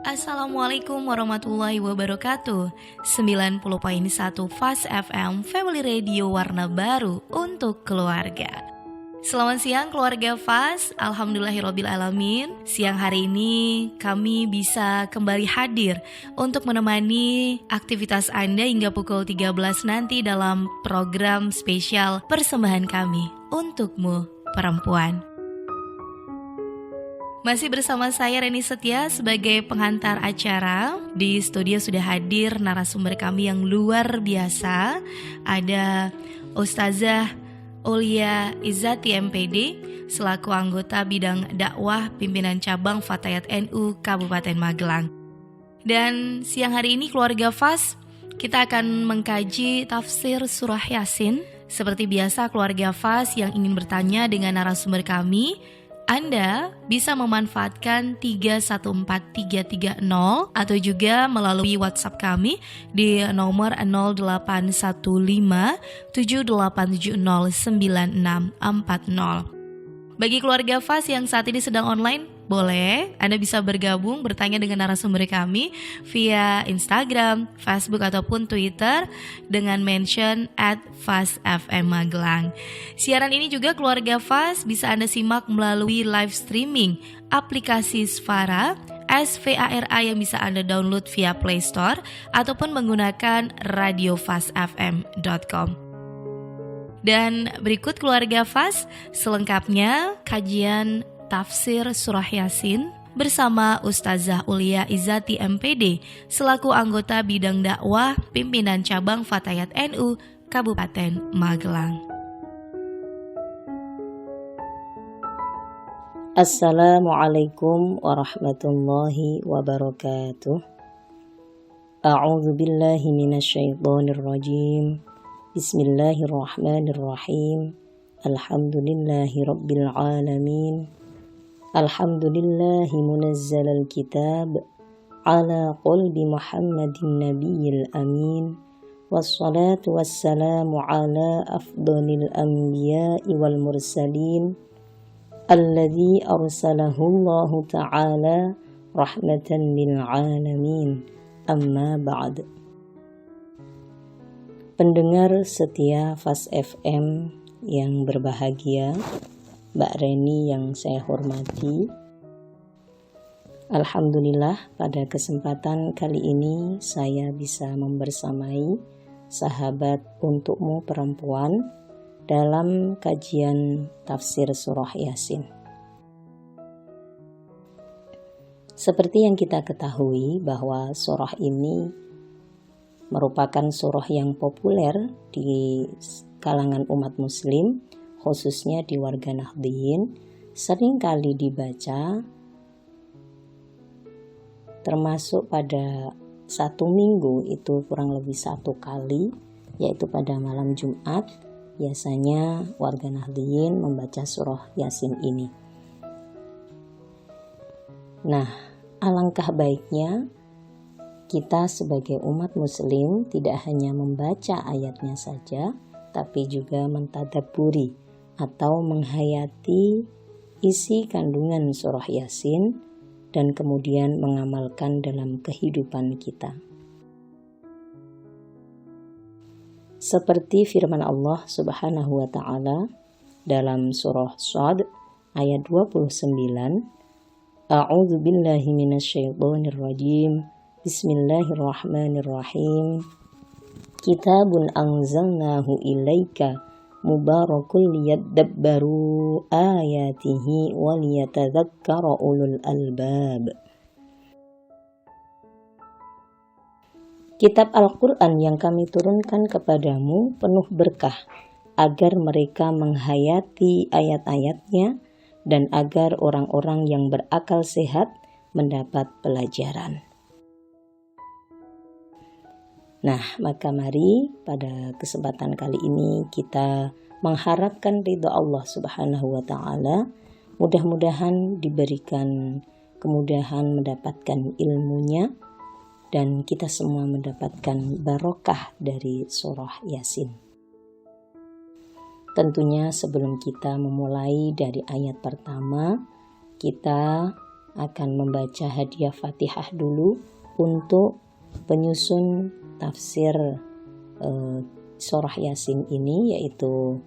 Assalamualaikum warahmatullahi wabarakatuh. 90.1 Fast FM Family Radio, warna baru untuk keluarga. Selamat siang keluarga Fast. Alhamdulillahirrabbilalamin. Siang hari ini kami bisa kembali hadir untuk menemani aktivitas Anda hingga pukul 13 nanti dalam program spesial persembahan kami Untukmu Perempuan. Masih bersama saya Reni Setia sebagai pengantar acara. Di studio sudah hadir narasumber kami yang luar biasa. Ada Ustazah Aulia Izzati MPD selaku anggota bidang dakwah pimpinan cabang Fatayat NU Kabupaten Magelang. Dan siang hari ini keluarga Fas, kita akan mengkaji tafsir surah Yasin. Seperti biasa keluarga Fas yang ingin bertanya dengan narasumber kami, Anda bisa memanfaatkan 314330 atau juga melalui WhatsApp kami di nomor 081578709640. Bagi keluarga Fas yang saat ini sedang online, boleh Anda bisa bergabung bertanya dengan narasumber kami via Instagram, Facebook ataupun Twitter dengan mention @FastFMMagelang. Siaran ini juga keluarga Fas bisa Anda simak melalui live streaming aplikasi Sfara SVARA yang bisa Anda download via Play Store ataupun menggunakan radiofastfm.com. Dan berikut keluarga Fas, selengkapnya kajian tafsir surah Yasin bersama Ustazah Aulia Izzati MPD selaku anggota bidang dakwah pimpinan cabang Fatayat NU Kabupaten Magelang. Assalamualaikum warahmatullahi wabarakatuh. A'udzu billahi minasyaitonir rajim. Bismillahirrahmanirrahim. Alhamdulillahi rabbil alamin. Alhamdulillahi munazzalal kitab ala qalbi Muhammadin nabiyil amin. Wassalatu wassalamu ala afdalil anbiya'i wal mursalin alladzi arsalahu Allahu ta'ala rahmatan lil alamin. Amma ba'd. Pendengar setia Fast FM yang berbahagia, Mbak Reni yang saya hormati, alhamdulillah pada kesempatan kali ini saya bisa membersamai sahabat Untukmu Perempuan dalam kajian tafsir surah Yasin. Seperti yang kita ketahui bahwa surah ini merupakan surah yang populer di kalangan umat muslim, khususnya di warga Nahdliyin, sering kali dibaca, termasuk pada satu minggu itu kurang lebih satu kali, yaitu pada malam Jumat. Biasanya warga Nahdliyin membaca surah Yasin ini. Nah, alangkah baiknya kita sebagai umat muslim tidak hanya membaca ayatnya saja, tapi juga mentadabburi atau menghayati isi kandungan surah Yasin dan kemudian mengamalkan dalam kehidupan kita. Seperti firman Allah Subhanahu wa taala dalam surah Shad ayat 29, A'udzu billahi minasyaitonir rajim. Bismillahirrahmanirrahim. Kitabun anzalnahu ilaika mubarakul liyadabbaru ayatihi wa liyatadzakkara ulul albab. Kitab Al-Quran yang kami turunkan kepadamu penuh berkah agar mereka menghayati ayat-ayatnya dan agar orang-orang yang berakal sehat mendapat pelajaran. Nah, maka mari pada kesempatan kali ini kita mengharapkan ridha Allah Subhanahu wa taala. Mudah-mudahan diberikan kemudahan mendapatkan ilmunya dan kita semua mendapatkan barokah dari surah Yasin. Tentunya sebelum kita memulai dari ayat pertama, kita akan membaca hadiah Fatihah dulu untuk penyusun tafsir surah Yasin ini, yaitu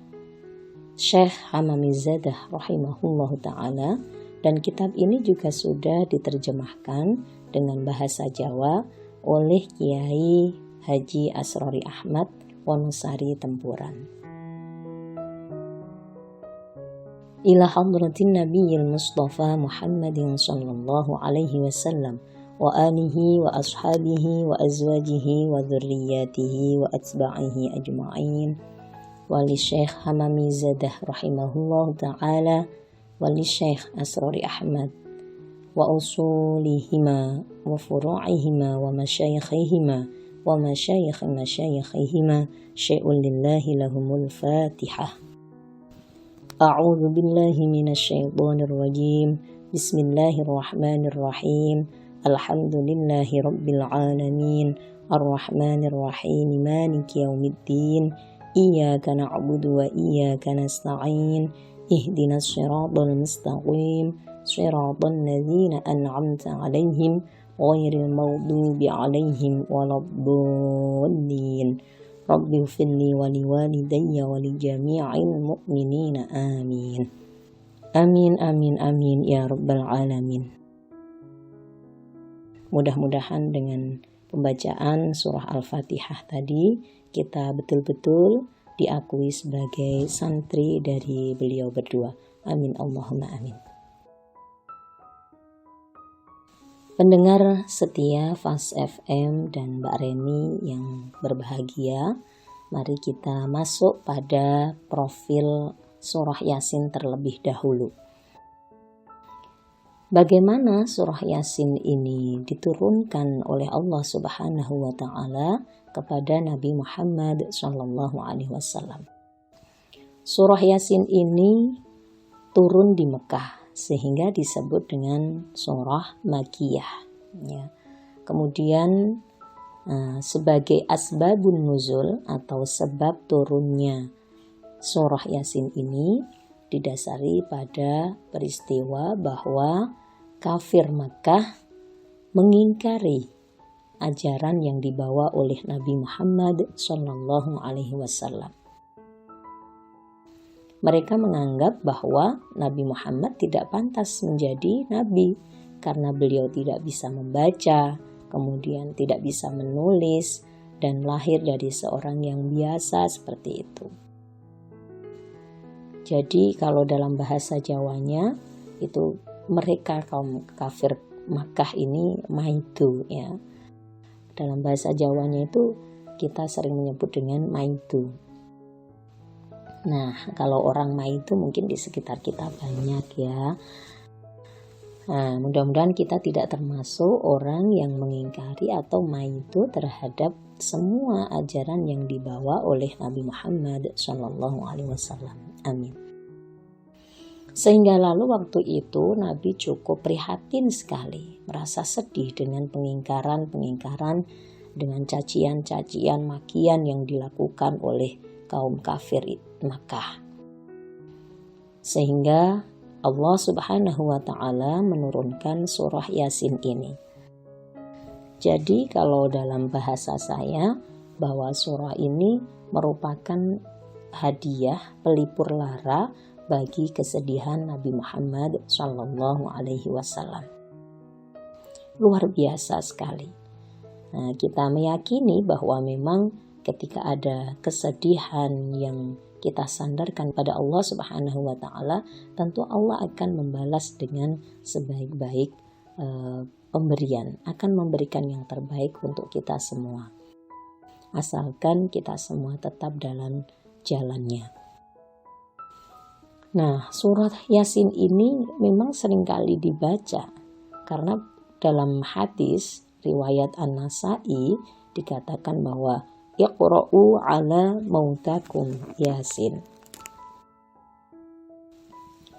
Syekh Hamamizadah rahimahullahu ta'ala. Dan kitab ini juga sudah diterjemahkan dengan bahasa Jawa oleh Kiai Haji Asrori Ahmad Wonosari Tempuran. Ila hadratin Nabiyil Mustafa Muhammadin sallallahu alaihi wasallam wa alihi wa ashabihi wa azwajihi wa dhurriyyatihi wa atba'ihi ajma'in, wa li Syekh Hamamizadah rahimahullahu ta'ala wa li Syekh Asrori Ahmad wa usulihima wa furu'ihima wa masyayikhihima wa masyayikh masyayikhihima syai'un lillahi lahumul Fatihah. A'udzu billahi minasy syaithanir rajim. Bismillahirrahmanirrahim. Alhamdulillahi rabbil alamin. Arrahmanir rahim. Maliki yaumiddin. Iyyaka na'budu wa iyyaka nasta'in. Ihdinas siratal mustaqim. Siratal ladzina an'amta 'alaihim ghairil maghdubi 'alaihim waladdallin. Rabbi ighfirli wa liwalidayya wa li jami'il mu'minina amin. Amin amin amin ya rabbal alamin. Mudah-mudahan dengan pembacaan surah Al-Fatihah tadi kita betul-betul diakui sebagai santri dari beliau berdua. Amin Allahumma amin. Pendengar setia Fast FM dan Mbak Reni yang berbahagia, mari kita masuk pada profil surah Yasin terlebih dahulu. Bagaimana surah Yasin ini diturunkan oleh Allah Subhanahu wa taala kepada Nabi Muhammad sallallahu alaihi wasallam. Surah Yasin ini turun di Mekah sehingga disebut dengan surah Makkiyah. Ya. Kemudian sebagai asbabun nuzul atau sebab turunnya surah Yasin ini didasari pada peristiwa bahwa kafir Makkah mengingkari ajaran yang dibawa oleh Nabi Muhammad sallallahu alaihi wasallam. Mereka menganggap bahwa Nabi Muhammad tidak pantas menjadi nabi karena beliau tidak bisa membaca, kemudian tidak bisa menulis, dan lahir dari seorang yang biasa seperti itu. Jadi kalau dalam bahasa Jawanya itu mereka kaum kafir Makkah ini maitu, ya. Dalam bahasa Jawanya itu kita sering menyebut dengan maitu. Nah, kalau orang maitu mungkin di sekitar kita banyak, ya. Nah, mudah-mudahan kita tidak termasuk orang yang mengingkari atau maitu terhadap semua ajaran yang dibawa oleh Nabi Muhammad sallallahu alaihi wasallam. Amin. Sehingga lalu waktu itu Nabi cukup prihatin sekali, merasa sedih dengan pengingkaran, dengan cacian-cacian, makian yang dilakukan oleh kaum kafir Makkah. Sehingga Allah Subhanahu wa taala menurunkan surah Yasin ini. Jadi kalau dalam bahasa saya bahwa surah ini merupakan hadiah pelipur lara bagi kesedihan Nabi Muhammad sallallahu alaihi wasallam. Luar biasa sekali. Nah, kita meyakini bahwa memang ketika ada kesedihan yang kita sandarkan pada Allah Subhanahu wa taala, tentu Allah akan membalas dengan sebaik-baik pemberian, akan memberikan yang terbaik untuk kita semua. Asalkan kita semua tetap dalam jalannya. Nah, surat Yasin ini memang seringkali dibaca karena dalam hadis riwayat An-Nasa'i dikatakan bahwa Iqra'u ala mautakum Yasin.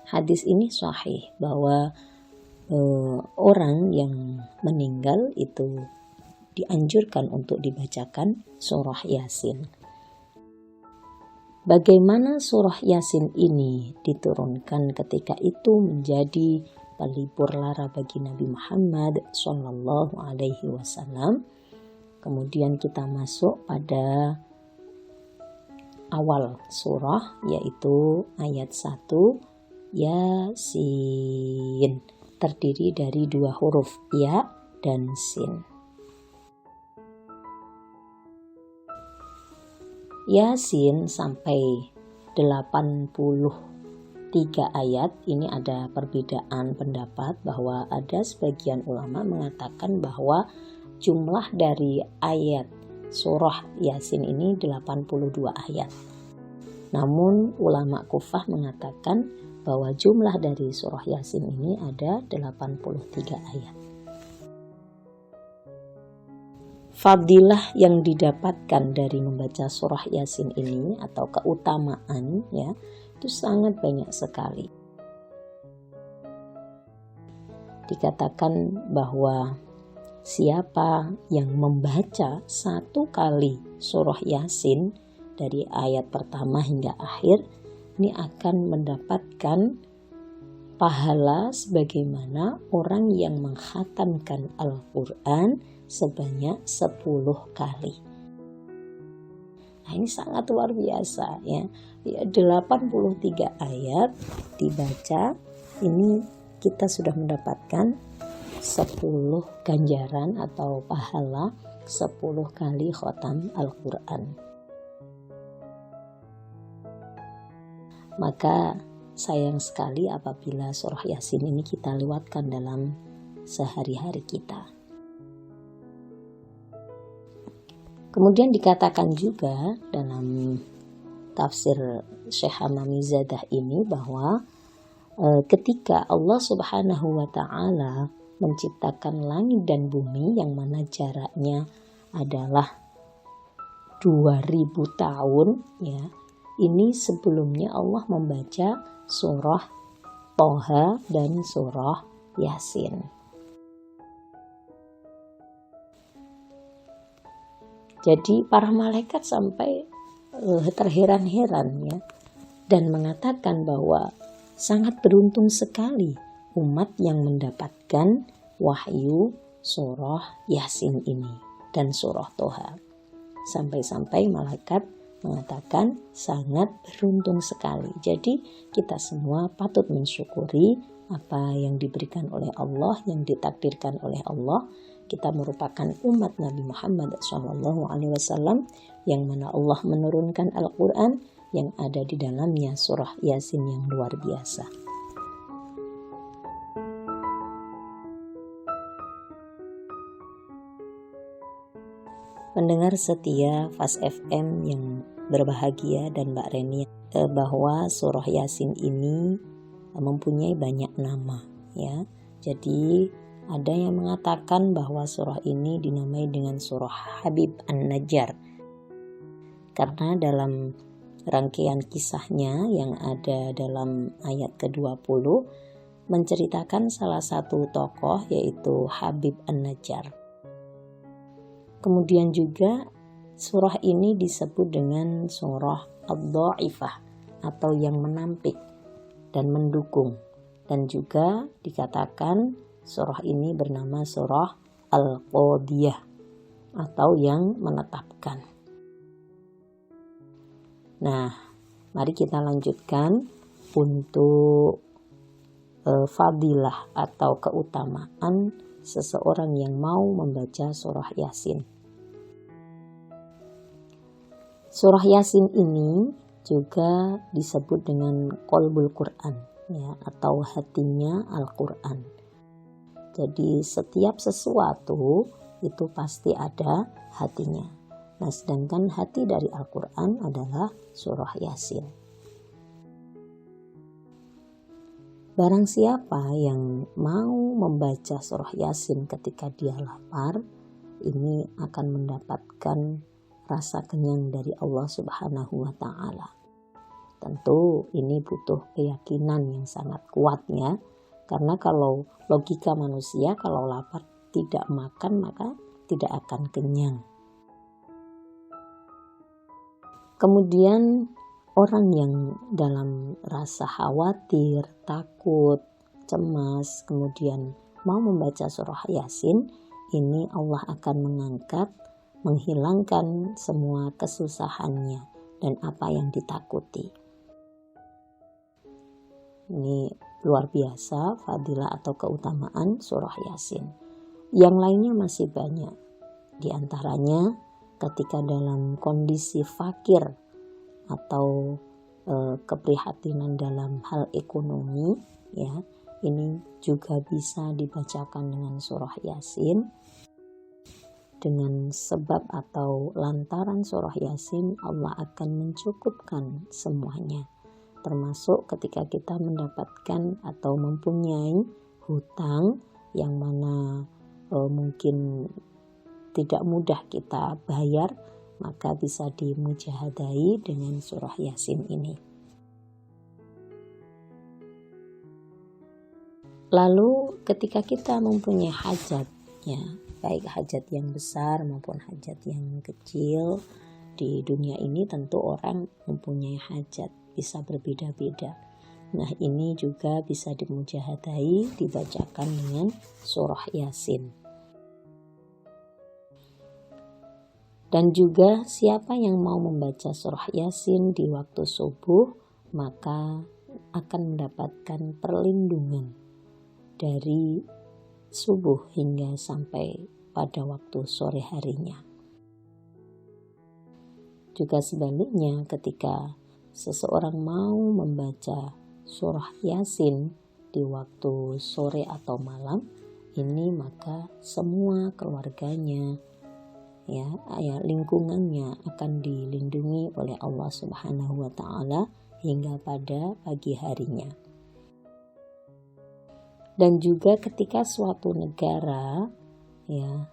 Hadis ini sahih bahwa orang yang meninggal itu dianjurkan untuk dibacakan surah Yasin. Bagaimana surah Yasin ini diturunkan ketika itu menjadi pelipur lara bagi Nabi Muhammad Sallallahu Alaihi Wasallam. Kemudian kita masuk pada awal surah, yaitu ayat 1 Yasin, terdiri dari 2 huruf ya dan sin. Yasin sampai 83 ayat. Ini ada perbedaan pendapat bahwa ada sebagian ulama mengatakan bahwa jumlah dari ayat surah Yasin ini 82 ayat. Namun ulama Kufah mengatakan bahwa jumlah dari surah Yasin ini ada 83 ayat. Fadilah yang didapatkan dari membaca surah Yasin ini atau keutamaan ya, itu sangat banyak sekali. Dikatakan bahwa siapa yang membaca 1 kali surah Yasin dari ayat pertama hingga akhir, ini akan mendapatkan pahala sebagaimana orang yang mengkhatamkan Al-Quran sebanyak 10 kali. Nah, ini sangat luar biasa ya. 83 ayat dibaca, ini kita sudah mendapatkan 10 ganjaran atau pahala 10 kali khatam Al-Quran. Maka sayang sekali apabila surah Yasin ini kita lewatkan dalam sehari-hari kita. Kemudian dikatakan juga dalam tafsir Syekh Hamamizadah ini bahwa ketika Allah Subhanahu wa Ta'ala menciptakan langit dan bumi yang mana jaraknya adalah 2000 tahun ya. Ini sebelumnya Allah membaca surah Toha dan surah Yasin. Jadi para malaikat sampai terheran-heran ya, dan mengatakan bahwa sangat beruntung sekali umat yang mendapatkan wahyu surah Yasin ini dan surah Toha. Sampai-sampai malaikat mengatakan sangat beruntung sekali. Jadi kita semua patut mensyukuri apa yang diberikan oleh Allah, yang ditakdirkan oleh Allah. Kita merupakan umat Nabi Muhammad SAW yang mana Allah menurunkan Al-Quran yang ada di dalamnya surah Yasin yang luar biasa. Pendengar setia Fas FM yang berbahagia dan Mbak Reni, bahwa surah Yasin ini mempunyai banyak nama ya. Jadi ada yang mengatakan bahwa surah ini dinamai dengan surah Habib An-Najjar karena dalam rangkaian kisahnya yang ada dalam ayat ke-20 menceritakan salah satu tokoh yaitu Habib An-Najjar. Kemudian juga surah ini disebut dengan surah Ad-Dha'ifah atau yang menampik dan mendukung. Dan juga dikatakan surah ini bernama surah Al-Qadiyah atau yang menetapkan. Nah, mari kita lanjutkan untuk fadilah atau keutamaan seseorang yang mau membaca surah Yasin. Surah Yasin ini juga disebut dengan qalbul Quran ya, atau hatinya Al-Quran. Jadi setiap sesuatu itu pasti ada hatinya. Nah, sedangkan hati dari Al-Quran adalah surah Yasin. Barang siapa yang mau membaca surah Yasin ketika dia lapar, ini akan mendapatkan rasa kenyang dari Allah Subhanahu wa Ta'ala. Tentu ini butuh keyakinan yang sangat kuat ya. Karena kalau logika manusia, kalau lapar tidak makan maka tidak akan kenyang. Kemudian orang yang dalam rasa khawatir, takut, cemas, kemudian mau membaca surah Yasin, ini Allah akan mengangkat, menghilangkan semua kesusahannya dan apa yang ditakuti. Ini luar biasa fadilah atau keutamaan surah Yasin. Yang lainnya masih banyak. Di antaranya ketika dalam kondisi fakir atau keprihatinan dalam hal ekonomi, ya, ini juga bisa dibacakan dengan surah Yasin. Dengan sebab atau lantaran surah Yasin, Allah akan mencukupkan semuanya, termasuk ketika kita mendapatkan atau mempunyai hutang yang mana mungkin tidak mudah kita bayar, maka bisa dimujahadai dengan surah Yasin ini. Lalu ketika kita mempunyai hajat, ya, baik hajat yang besar maupun hajat yang kecil, di dunia ini tentu orang mempunyai hajat, bisa berbeda-beda. Nah, ini juga bisa dimujahadai, dibacakan dengan surah Yasin. Dan juga siapa yang mau membaca surah Yasin di waktu subuh, maka akan mendapatkan perlindungan dari subuh hingga sampai pada waktu sore harinya. Juga sebaliknya, ketika seseorang mau membaca surah Yasin di waktu sore atau malam, ini maka semua keluarganya, ya, lingkungannya akan dilindungi oleh Allah Subhanahu wa taala hingga pada pagi harinya. Dan juga ketika suatu negara, ya,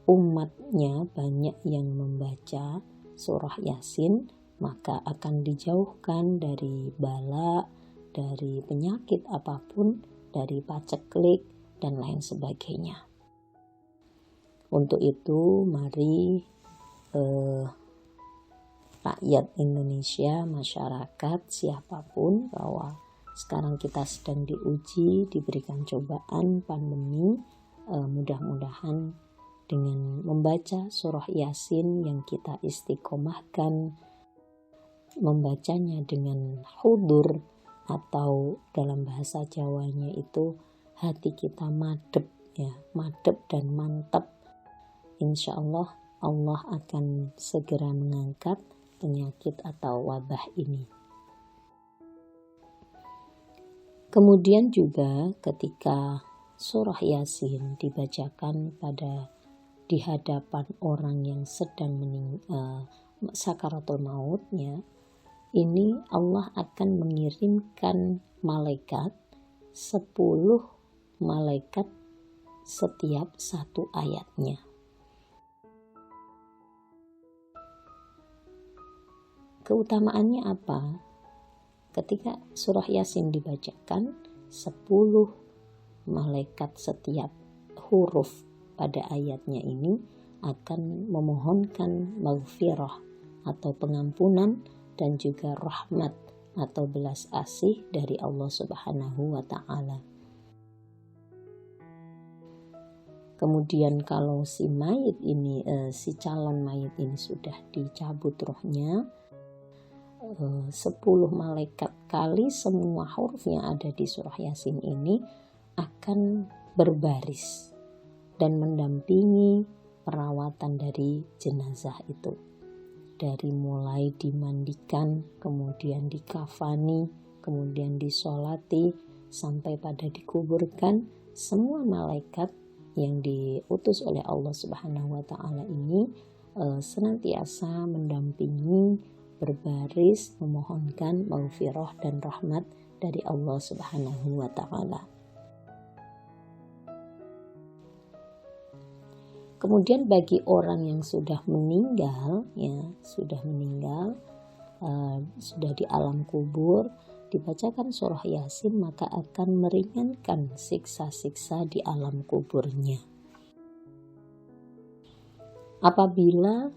umatnya banyak yang membaca surah Yasin, maka akan dijauhkan dari bala, dari penyakit apapun, dari paceklik dan lain sebagainya. Untuk itu mari rakyat Indonesia, masyarakat, siapapun, bahwa sekarang kita sedang diuji, diberikan cobaan pandemi, mudah-mudahan dengan membaca surah Yasin yang kita istiqomahkan, membacanya dengan hudur atau dalam bahasa Jawanya itu hati kita madep, ya, madep dan mantap. Insya Allah, Allah akan segera mengangkat penyakit atau wabah ini. Kemudian juga ketika surah Yasin dibacakan di hadapan orang yang sedang sakaratul maut, ya, ini Allah akan mengirimkan malaikat 10 malaikat setiap satu ayatnya. Keutamaannya apa? Ketika surah Yasin dibacakan, 10 malaikat setiap huruf pada ayatnya ini akan memohonkan maghfirah atau pengampunan dan juga rahmat atau belas asih dari Allah Subhanahu wa taala. Kemudian kalau si calon mayit ini sudah dicabut rohnya, 10 malaikat kali semua huruf yang ada di surah Yasin ini akan berbaris dan mendampingi perawatan dari jenazah itu. Dari mulai dimandikan, kemudian dikafani, kemudian disolati, sampai pada dikuburkan, semua malaikat yang diutus oleh Allah Subhanahu wa taala ini senantiasa mendampingi, berbaris memohonkan maghfirah dan rahmat dari Allah Subhanahu wa taala. Kemudian bagi orang yang sudah meninggal, sudah di alam kubur, dibacakan surah Yasin, maka akan meringankan siksa-siksa di alam kuburnya. Apabila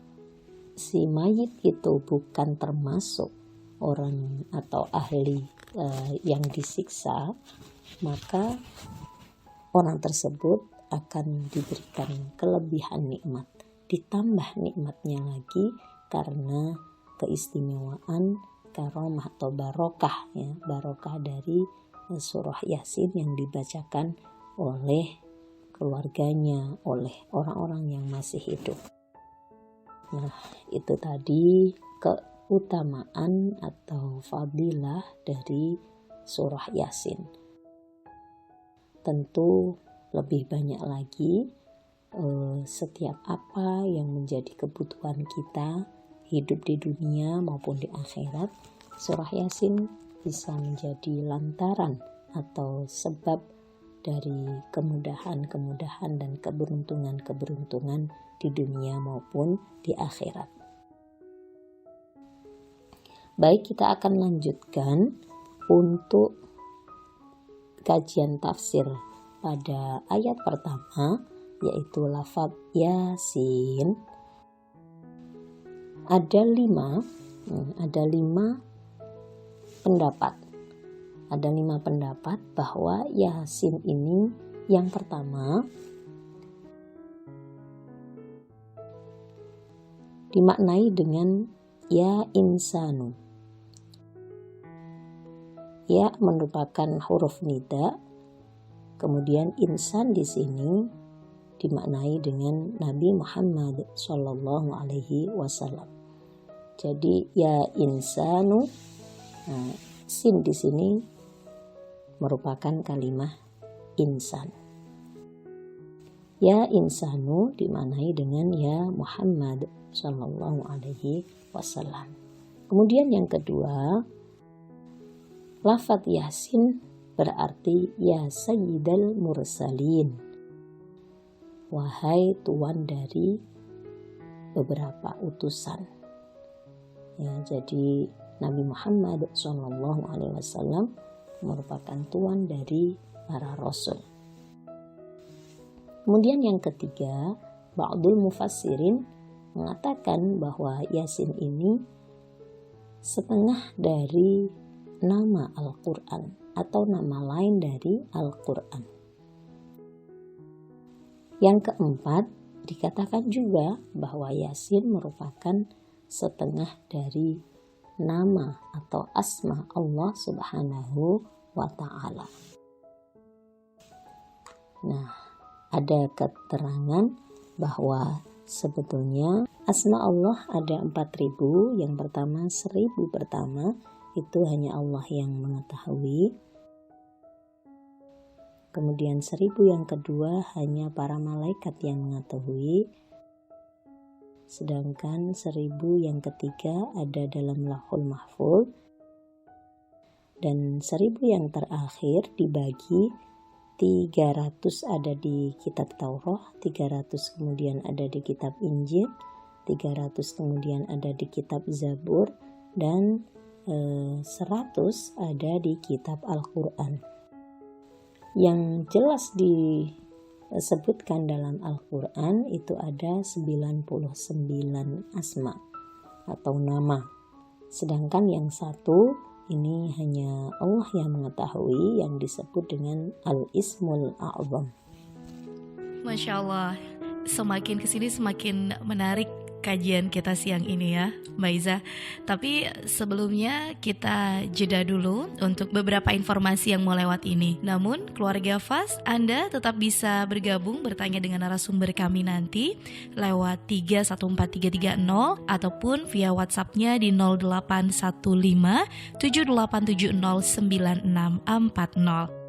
si mayit itu bukan termasuk orang atau ahli yang disiksa, maka orang tersebut akan diberikan kelebihan nikmat, ditambah nikmatnya lagi karena keistimewaan karomah atau barokah, ya, barokah dari surah Yasin yang dibacakan oleh keluarganya, oleh orang-orang yang masih hidup. Nah, itu tadi keutamaan atau fadilah dari surah Yasin. Tentu lebih banyak lagi setiap apa yang menjadi kebutuhan kita hidup di dunia maupun di akhirat, surah Yasin bisa menjadi lantaran atau sebab dari kemudahan-kemudahan dan keberuntungan-keberuntungan di dunia maupun di akhirat. Baik, kita akan lanjutkan untuk kajian tafsir pada ayat pertama, yaitu lafaz Yasin. Ada lima pendapat. Ada 5 pendapat bahwa Yasin ini yang pertama dimaknai dengan ya insanu. Ya merupakan huruf nida, kemudian insan di sini dimaknai dengan Nabi Muhammad Shallallahu Alaihi Wasallam. Jadi ya insanu, sin di sini merupakan kalimat insan. Ya insanu dimaknai dengan ya Muhammad Shallallahu Alaihi Wasallam. Kemudian yang kedua, lafaz Yasin berarti ya Sayyidal Mursalin, wahai tuan dari beberapa utusan. Ya, jadi Nabi Muhammad SAW merupakan tuan dari para rasul. Kemudian yang ketiga, ba'dul mufassirin mengatakan bahwa Yasin ini setengah dari nama Al-Quran atau nama lain dari Al-Quran. Yang keempat, dikatakan juga bahwa Yasin merupakan setengah dari nama atau asma Allah Subhanahu wa Ta'ala. Nah, ada keterangan bahwa sebetulnya asma Allah ada 4.000. Yang pertama, 1.000 pertama itu hanya Allah yang mengetahui. Kemudian 1.000 yang kedua hanya para malaikat yang mengetahui. Sedangkan 1.000 yang ketiga ada dalam Lauhul Mahfuz. Dan 1.000 yang terakhir dibagi 300 ada di kitab Taurat, 300 kemudian ada di kitab Injil, 300 kemudian ada di kitab Zabur, dan 100 ada di kitab Al-Quran. Yang jelas disebutkan dalam Al-Quran itu ada 99 asma atau nama. Sedangkan yang satu ini hanya Allah yang mengetahui, yang disebut dengan Al-Ismul A'zam. Masya Allah, semakin kesini semakin menarik kajian kita siang ini ya Mbak Iza. Tapi sebelumnya kita jeda dulu untuk beberapa informasi yang mau lewat ini. Namun keluarga FAS, Anda tetap bisa bergabung bertanya dengan narasumber kami nanti lewat 314330 ataupun via WhatsApp-nya di 0815 7870 9640.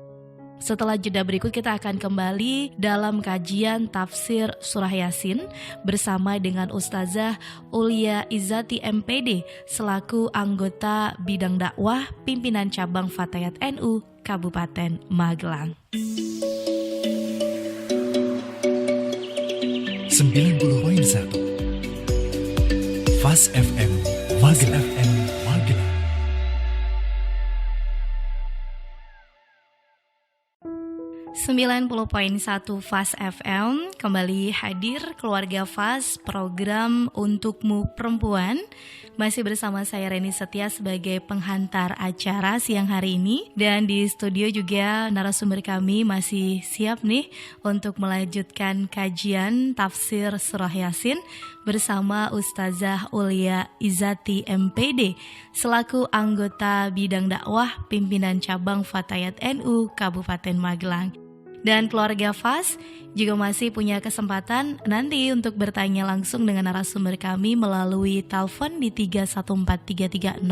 Setelah jeda berikut kita akan kembali dalam kajian tafsir surah Yasin bersama dengan Ustazah Aulia Izzati MPD selaku anggota bidang dakwah pimpinan cabang Fatayat NU Kabupaten Magelang. 90.1 FAS FM Magelang. 90.1 Fas FM kembali hadir keluarga Fas, program untukmu perempuan. Masih bersama saya Reni Setia sebagai penghantar acara siang hari ini. Dan di studio juga narasumber kami masih siap nih untuk melanjutkan kajian tafsir surah Yasin bersama Ustazah Ulia Izati MPD selaku anggota bidang dakwah pimpinan cabang Fatayat NU Kabupaten Magelang. Dan keluarga Fas juga masih punya kesempatan nanti untuk bertanya langsung dengan narasumber kami melalui telepon di 314330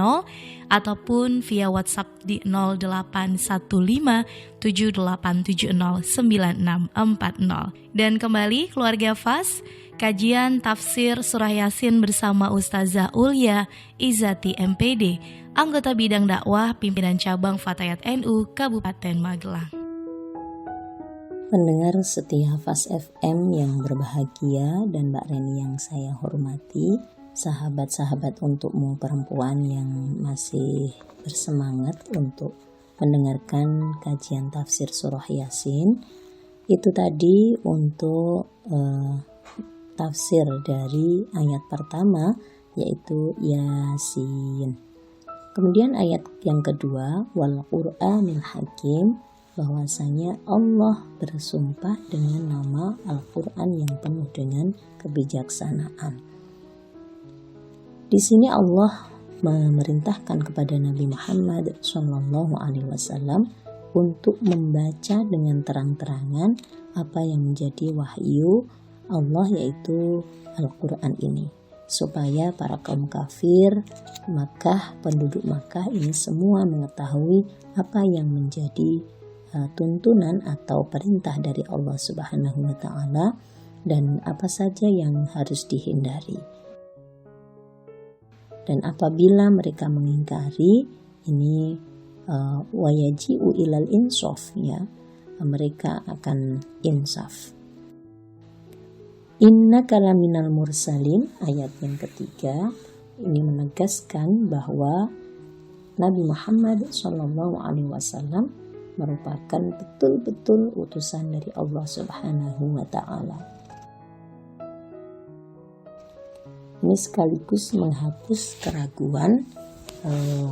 ataupun via WhatsApp di 081578709640. Dan kembali keluarga Fas, kajian tafsir surah Yasin bersama Ustazah Ulia Izati MPD, anggota bidang dakwah pimpinan cabang Fatayat NU Kabupaten Magelang. Pendengar setia Fas FM yang berbahagia dan Mbak Reni yang saya hormati, sahabat-sahabat untukmu perempuan yang masih bersemangat untuk mendengarkan kajian tafsir surah Yasin. Itu tadi untuk tafsir dari ayat pertama yaitu Yasin. Kemudian ayat yang kedua, wal Qur'anil Hakim, bahwasanya Allah bersumpah dengan nama Al-Quran yang penuh dengan kebijaksanaan. Di sini Allah memerintahkan kepada Nabi Muhammad SAW untuk membaca dengan terang-terangan apa yang menjadi wahyu Allah, yaitu Al-Quran ini, supaya para kaum kafir Makkah, penduduk Makkah ini semua mengetahui apa yang menjadi tuntunan atau perintah dari Allah Subhanahu wa Ta'ala dan apa saja yang harus dihindari. Dan apabila mereka mengingkari, ini wayaji'u ilal insaf, ya, mereka akan insaf. Innaka laminal mursalin, ayat yang ketiga, ini menegaskan bahwa Nabi Muhammad SAW merupakan betul-betul utusan dari Allah Subhanahu wa Ta'ala. Ini sekaligus menghapus keraguan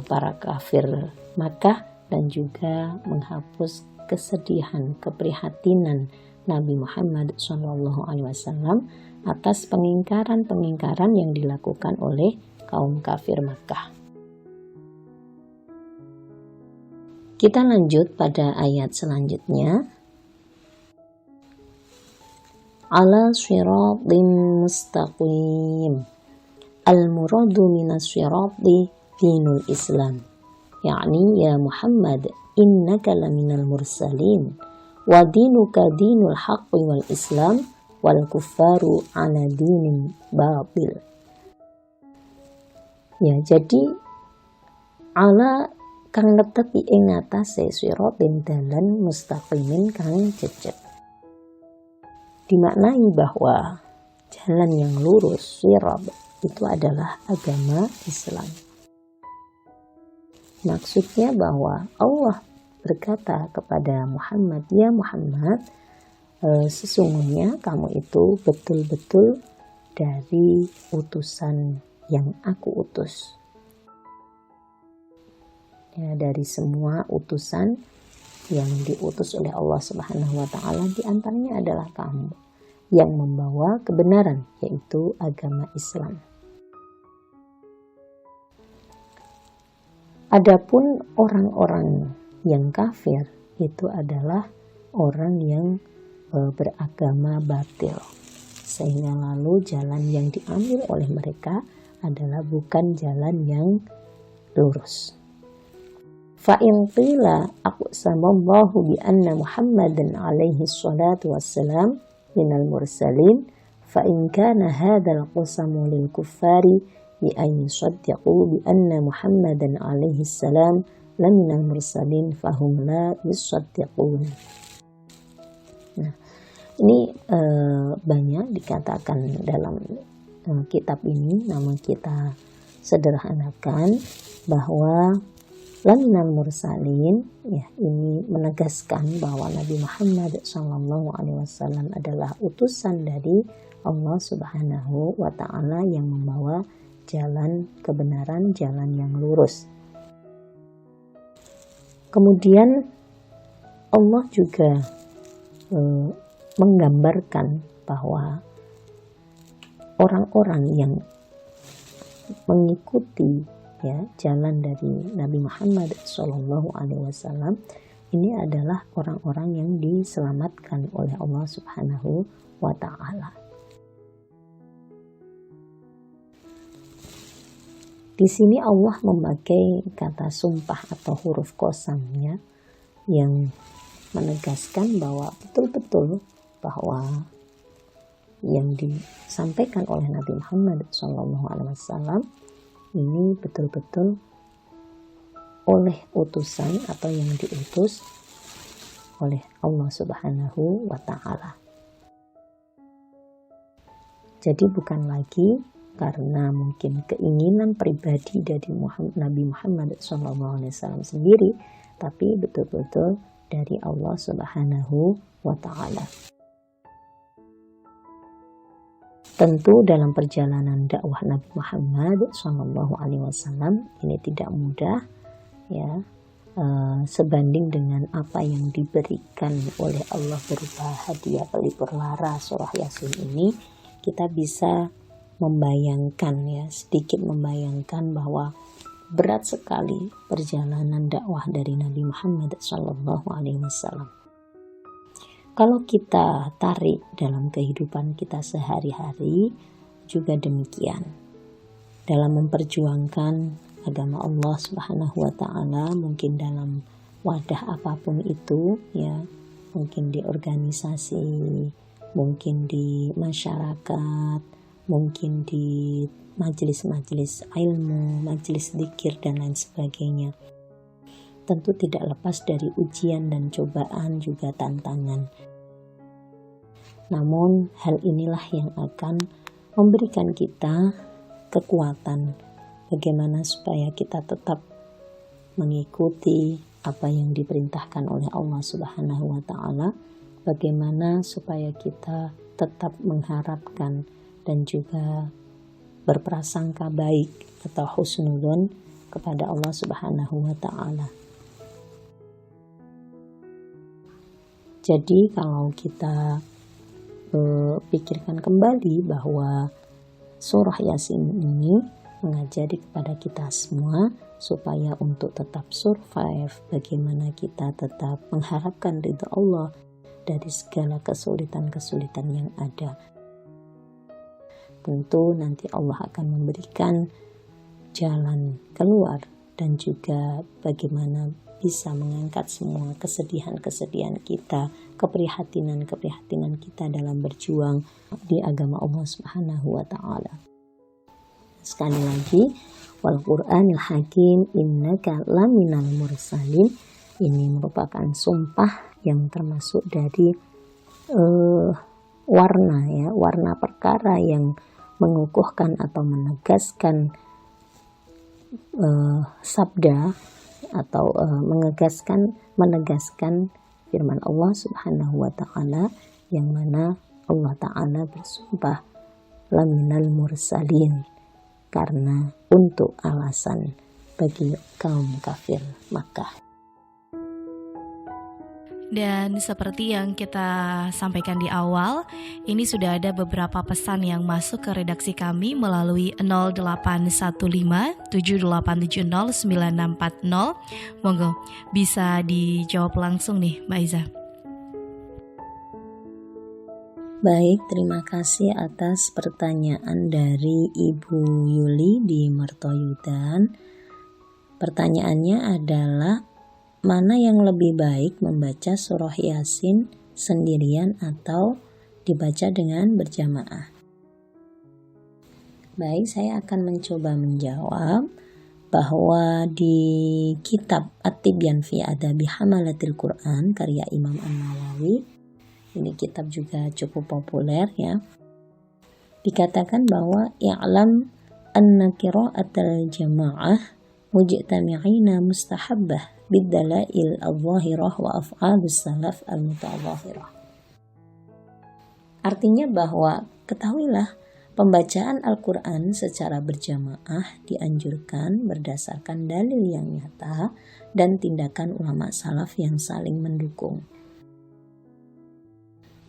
para kafir Makkah dan juga menghapus kesedihan, keprihatinan Nabi Muhammad SAW atas pengingkaran-pengingkaran yang dilakukan oleh kaum kafir Makkah. Kita lanjut pada ayat selanjutnya. Ala siratin mustaqim. Al-muradu minas sirati dinul Islam. Yani ya Muhammad, innaka laminal mursalin. Wa dinuka dinul haqqi wal Islam. Wal kuffaru ala dinin batil. Ya, jadi ala kang netepi ing atase siratin dalan mustaqimin kang jejeg. Dimaknai bahwa jalan yang lurus, sirat, itu adalah agama Islam. Maksudnya bahwa Allah berkata kepada Muhammad, ya Muhammad, sesungguhnya kamu itu betul-betul dari utusan yang aku utus. Ya, dari semua utusan yang diutus oleh Allah Subhanahu wa Ta'ala, di antaranya adalah kamu yang membawa kebenaran, yaitu agama Islam. Adapun orang-orang yang kafir itu adalah orang yang beragama batil, sehingga lalu jalan yang diambil oleh mereka adalah bukan jalan yang lurus. Fa'in qila aqsamallahu bi anna Muhammadan alaihi salatu wassalam minal mursalin fa'in kana hadzal qasamu lil kuffari bi an yusaddiqu bi anna Muhammadan alaihi salam laminal mursalin fahum la yusaddiqun. Nah, ini banyak dikatakan dalam kitab ini, namun kita sederhanakan bahwa laminal mursalin, ya, ini menegaskan bahwa Nabi Muhammad SAW adalah utusan dari Allah Subhanahu wa Ta'ala yang membawa jalan kebenaran, jalan yang lurus. Kemudian Allah juga menggambarkan bahwa orang-orang yang mengikuti, ya, jalan dari Nabi Muhammad SAW ini adalah orang-orang yang diselamatkan oleh Allah Subhanahu wa Ta'ala. Di sini Allah memakai kata sumpah atau huruf qasamnya yang menegaskan bahwa betul-betul bahwa yang disampaikan oleh Nabi Muhammad SAW ini betul-betul oleh utusan atau yang diutus oleh Allah Subhanahu wa Ta'ala. Jadi bukan lagi karena mungkin keinginan pribadi dari Nabi Muhammad SAW sendiri, tapi betul-betul dari Allah Subhanahu wa Ta'ala. Tentu dalam perjalanan dakwah Nabi Muhammad SAW ini tidak mudah, ya, sebanding dengan apa yang diberikan oleh Allah berupa hadiah pelipur lara surah Yasin ini, kita bisa membayangkan, ya, sedikit membayangkan bahwa berat sekali perjalanan dakwah dari Nabi Muhammad SAW. Kalau kita tarik dalam kehidupan kita sehari-hari juga demikian. Dalam memperjuangkan agama Allah Subhanahu wa Ta'ala, mungkin dalam wadah apapun itu, ya, mungkin di organisasi, mungkin di masyarakat, mungkin di majelis-majelis ilmu, majelis dzikir dan lain sebagainya. Tentu tidak lepas dari ujian dan cobaan juga tantangan. Namun hal inilah yang akan memberikan kita kekuatan bagaimana supaya kita tetap mengikuti apa yang diperintahkan oleh Allah Subhanahu wa Ta'ala, bagaimana supaya kita tetap mengharapkan dan juga berprasangka baik atau husnudzon kepada Allah Subhanahu wa Ta'ala. Jadi kalau kita pikirkan kembali bahwa surah Yasin ini mengajari kepada kita semua supaya untuk tetap survive, bagaimana kita tetap mengharapkan ridha Allah dari segala kesulitan-kesulitan yang ada. Tentu nanti Allah akan memberikan jalan keluar dan juga bagaimana bisa mengangkat semua kesedihan-kesedihan kita, keprihatinan-keprihatinan kita dalam berjuang di agama Allah Subhanahu wa Ta'ala. Sekali lagi, wal Qur'anil Hakim innaka laminal mursalin, ini merupakan sumpah yang termasuk dari warna perkara yang mengukuhkan atau menegaskan sabda atau menegaskan firman Allah Subhanahu wa Ta'ala yang mana Allah Ta'ala bersumpah laminal mursalin, karena untuk alasan bagi kaum kafir Makkah. Dan seperti yang kita sampaikan di awal, ini sudah ada beberapa pesan yang masuk ke redaksi kami melalui 0815 7870 9640. Monggo bisa dijawab langsung nih Mbak Iza. Baik, terima kasih atas pertanyaan dari Ibu Yuli di Mertoyudan. Pertanyaannya adalah, mana yang lebih baik membaca surah Yasin sendirian atau dibaca dengan berjamaah? Baik, saya akan mencoba menjawab bahwa di kitab At-Tibyan fi Adabi Hamalatil Quran karya Imam An-Nawawi, ini kitab juga cukup populer, ya, dikatakan bahwa i'lam anna qira'atal jamaah mujtami'ina mustahabbah bid-dalail al-zahirah wa af'alus salaf al-mutadhahirah. Artinya bahwa ketahuilah pembacaan Al-Quran secara berjamaah dianjurkan berdasarkan dalil yang nyata dan tindakan ulama salaf yang saling mendukung.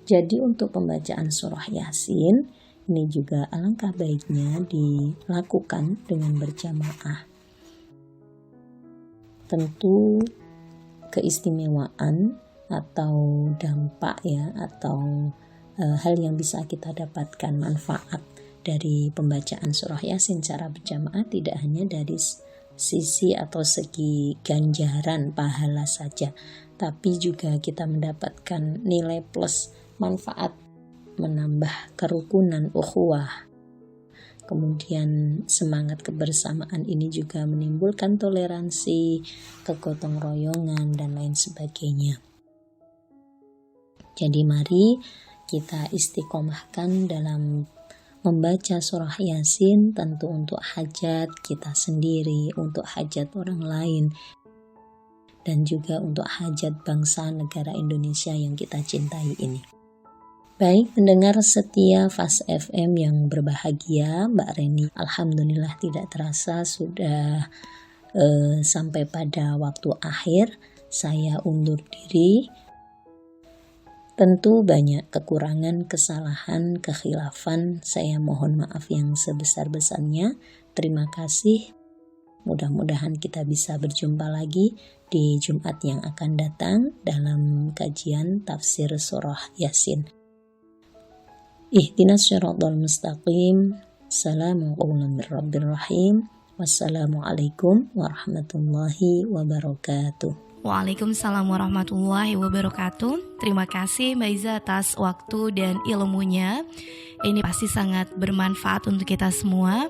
Jadi untuk pembacaan surah Yasin ini juga alangkah baiknya dilakukan dengan berjamaah. Tentu keistimewaan atau dampak atau hal yang bisa kita dapatkan manfaat dari pembacaan surah Yasin secara berjamaah tidak hanya dari sisi atau segi ganjaran pahala saja, tapi juga kita mendapatkan nilai plus manfaat, menambah kerukunan ukhuwah. Kemudian semangat kebersamaan ini juga menimbulkan toleransi, kegotong royongan dan lain sebagainya. Jadi mari kita istiqomahkan dalam membaca surah Yasin, tentu untuk hajat kita sendiri, untuk hajat orang lain, dan juga untuk hajat bangsa negara Indonesia yang kita cintai ini. Baik pendengar setia Fas FM yang berbahagia, Mbak Reni, alhamdulillah tidak terasa sudah sampai pada waktu akhir. Saya undur diri. Tentu banyak kekurangan, kesalahan, kekhilafan. Saya mohon maaf yang sebesar-besarnya. Terima kasih. Mudah-mudahan kita bisa berjumpa lagi di Jumat yang akan datang dalam kajian tafsir surah Yasin. Ihdinas siratal mustaqim. Salamun qawlan mir rabbir rahim. Wassalamualaikum warahmatullahi wabarakatuh. Waalaikumsalam warahmatullahi wabarakatuh. Terima kasih Mbak Iza atas waktu dan ilmunya. Ini pasti sangat bermanfaat untuk kita semua,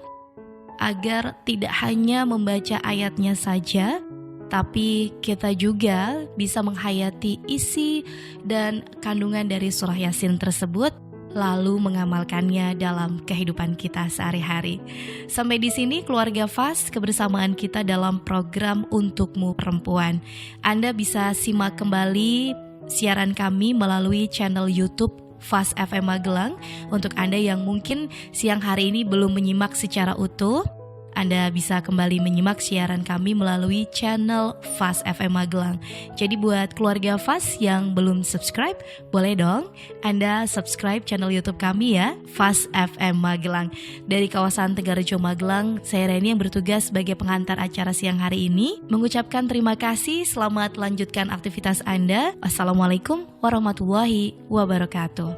agar tidak hanya membaca ayatnya saja, tapi kita juga bisa menghayati isi dan kandungan dari surah Yasin tersebut, lalu mengamalkannya dalam kehidupan kita sehari-hari. Sampai di sini keluarga Fas, kebersamaan kita dalam program Untukmu Perempuan. Anda bisa simak kembali siaran kami melalui channel YouTube Fas FM Magelang. Untuk Anda yang mungkin siang hari ini belum menyimak secara utuh, Anda bisa kembali menyimak siaran kami melalui channel Fas FM Magelang. Jadi buat keluarga Fas yang belum subscribe, boleh dong Anda subscribe channel YouTube kami ya, Fas FM Magelang. Dari kawasan Tegarrejo Magelang, saya Reni yang bertugas sebagai pengantar acara siang hari ini mengucapkan terima kasih. Selamat lanjutkan aktivitas Anda. Wassalamualaikum warahmatullahi wabarakatuh.